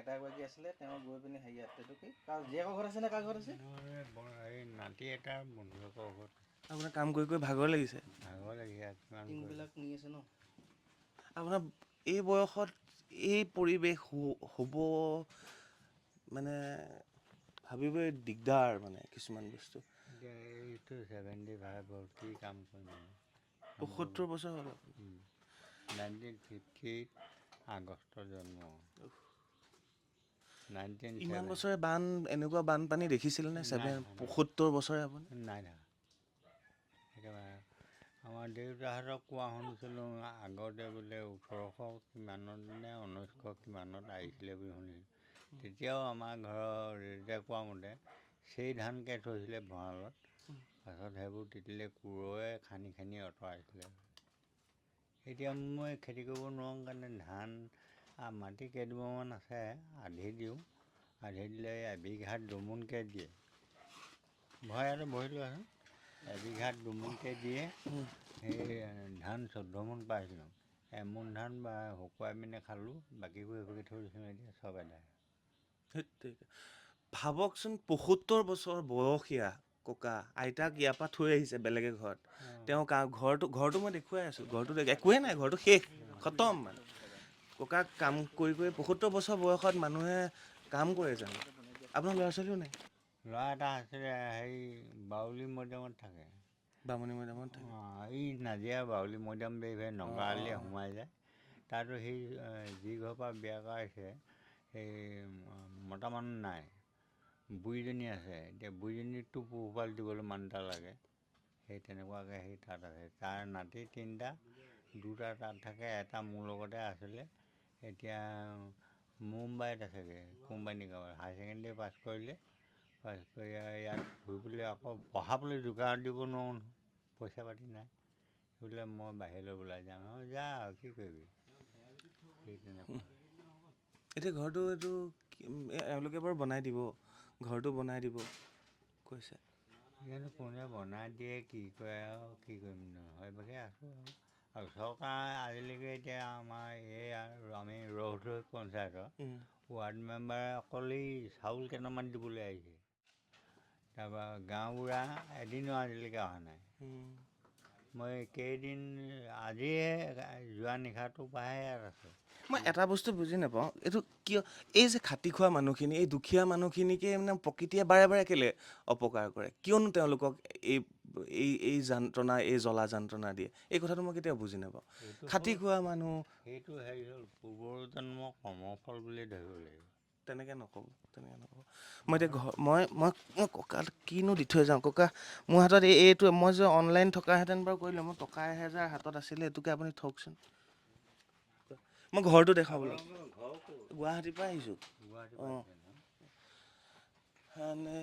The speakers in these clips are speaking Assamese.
আইতা এগৰাকী আছিলে, তেওঁ গৈ পিনি হেৰিয়াত এইটো কি জীয়েকৰ ঘৰত আছে নে কাৰ ঘৰত আছে? এই নাতি এটা বন্ধুকৰ ঘৰত। আপোনাৰ কাম কৰি ভাগৰ লাগিছে? ভাগৰ লাগিছে কিমান টিংবিলাক নি আছে ন? আপোনাৰ এই বয়সত এই পৰিৱেশ হ'ব মানে ভাবিবই দিগদাৰ মানে কিছুমান বস্তু। এতিয়া এইটো 75 কি কাম কৰিম? ৭৫ বছৰ হ'ল। 1958 আগষ্টৰ জন্ম। ইমান বছৰে এনেকুৱা বানপানী দেখিছিলেনে? ৭৫ বছৰে আপুনি? নাই দেখা। একেবাৰে আমাৰ দেউতাহঁতক কোৱা শুনিছিলোঁ আগতে বোলে 1800 কিমানত নে 1900 কিমানত আহিছিলে বুলি শুনিছিলোঁ। তেতিয়াও আমাৰ ঘৰৰ দেউতাই কোৱা মতে সেই ধানকে থৈছিলে ভঁৰালত, পাছত সেইবোৰ তিতিলে কোৰৱে খানি খানি আঁতৰাইছিলে। এতিয়া মই খেতি কৰিব নোৱাৰোঁ কাৰণে ধান মাটি কেইডোবাৰমান আছে, আধি দিওঁ। আধি দিলে এবিঘাত দুমোনকৈ দিয়ে। ভয়াতে বহিলোঁ আছোঁ, এবিঘাত দুমোনকৈ দিয়ে। সেই ধান 14 মোন পাইছিলোঁ। এমোন ধান বা শুকুৱাই পিনে খালোঁ, বাকীবোৰ এইভাগে থৈ দিছিলোঁ, এতিয়া চব এদায়। ভাবকচোন ৭৫ বছৰ বয়সীয়া ককা, আইতাক ইয়াৰ পৰা থৈ আহিছে বেলেগে ঘৰত। তেওঁ ঘৰটো মই দেখুৱাই আছোঁ, ঘৰটো একোৱেই নাই, ঘৰটো শেষ খতম মানে। ককাক কাম কৰি ৭৫ বছৰ বয়সত মানুহে কাম কৰে জানো? আপোনাৰ ল'ৰা ছোৱালীও নাই? ল'ৰা এটা আছিলে, হেৰি বাউলী মৈদামত থাকে। বামুণী মৈদামত থাকে? এই নাজিৰা বাউলী মৈদাম নগাঁৱলৈ সোমাই যায়। তাতো সেই যি ঘৰৰ পৰা বিয়া কৰাইছে সেই মতা মানুহ নাই, বুঢ়ীজনী আছে। এতিয়া বুঢ়ীজনীকতো পোহপাল দিবলৈ মানুহ এটা লাগে। সেই তেনেকুৱাকৈ সেই তাত আছে। তাৰ নাতি 3টা, 2টা তাত থাকে, এটা মোৰ লগতে আছিলে। এতিয়া মুম্বাইত আছেগৈ, কোম্পানী কামত। হাই ছেকেণ্ডেৰী পাছ কৰিলে, পাছ কৰি ইয়াত ঘূৰিবলৈ আকৌ পঢ়াবলৈ যোগাৰ দিব নোৱাৰোঁ নহয়, পইচা পাতি নাই। বোলে মই বাহিৰলৈ ওলাই যাওঁ, যা আৰু কি কৰিবি, সেই তেনেকুৱা। এতিয়া ঘৰটো এওঁলোকে বাৰু বনাই দিব, ঘৰটো বনাই দিব কৈছে। জানো কোনে বনাই দিয়ে, কি কৰে আৰু কি কৰিম নহয়, সেইভাগে আছোঁ আৰু চৰকাৰ আজিলৈকে এতিয়া আমাৰ আমি ৰৌধৈ পঞ্চায়তৰ ৱাৰ্ড মেম্বাৰে অকলেই চাউল কেইটামান দিবলৈ আহিছে। তাৰপৰা গাঁওবুঢ়া এদিনো আজিলৈকে অহা নাই। মই কেইদিন আজিয়ে যোৱা নিশাটো পৰাহে ইয়াত আছোঁ। মই এটা বস্তু বুজি নাপাওঁ, এইটো কিয় এই যে খাটি খোৱা মানুহখিনি, এই দুখীয়া মানুহখিনিকে মানে প্ৰকৃতিয়ে বাৰে বাৰে কেলৈ অপকাৰ কৰে? কিয়নো তেওঁলোকক এই যন্ত্ৰণা, এই জ্বলা যন্ত্ৰণা দিয়ে? এই কথাটো মই কেতিয়াও বুজি নাপাওঁ। খাটি খোৱা মানুহ, সেইটো হেৰি হ'ল পূৰ্বৰ জন্মৰ কৰ্মফল বুলি ধৰিব লাগিব। তেনেকৈ নক'ব। মই এতিয়া মই ককা কিনো দি থৈ যাওঁ? ককা মোৰ হাতত এইটো, মই যে অনলাইন থকাহেঁতেন বাৰু কৰিলোঁ, মোৰ টকা 1000 হাতত আছিলে, এইটোকে আপুনি থওকচোন। মই ঘৰটো দেখাবলৈ গুৱাহাটীৰ পৰা আহিছোঁ। মানে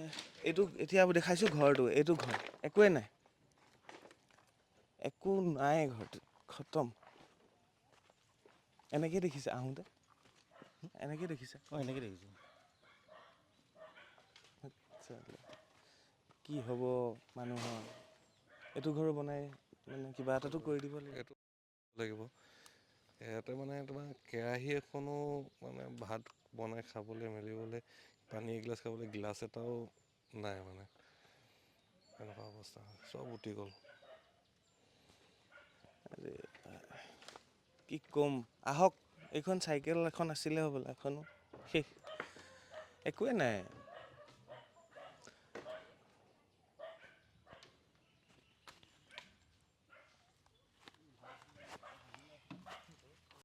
এইটো এতিয়া দেখাইছোঁ ঘৰটো, এইটো ঘৰ একোৱেই নাই, একো নাই, ঘৰটো খতম। এনেকেই দেখিছে আহোঁতে? এনেকেই দেখিছে? এনেকৈ দেখিছোঁ। কি হ'ব মানুহৰ? এইটো ঘৰ বনাই মানে কিবা এটাতো কৰি দিব লাগিব। ইয়াতে মানে তোমাৰ কেৰাহী এখনো মানে ভাত বনাই খাবলৈ মেলিবলৈ, পানী এগিলাচ খাবলৈ গিলাচ এটাও নাই মানে, এনেকুৱা অৱস্থা, চব উটি গ'ল। কি ক'ম, আহক। এইখন চাইকেল এখন আছিলে হ'বলা, এখনো শেষ, একোৱেই নাই।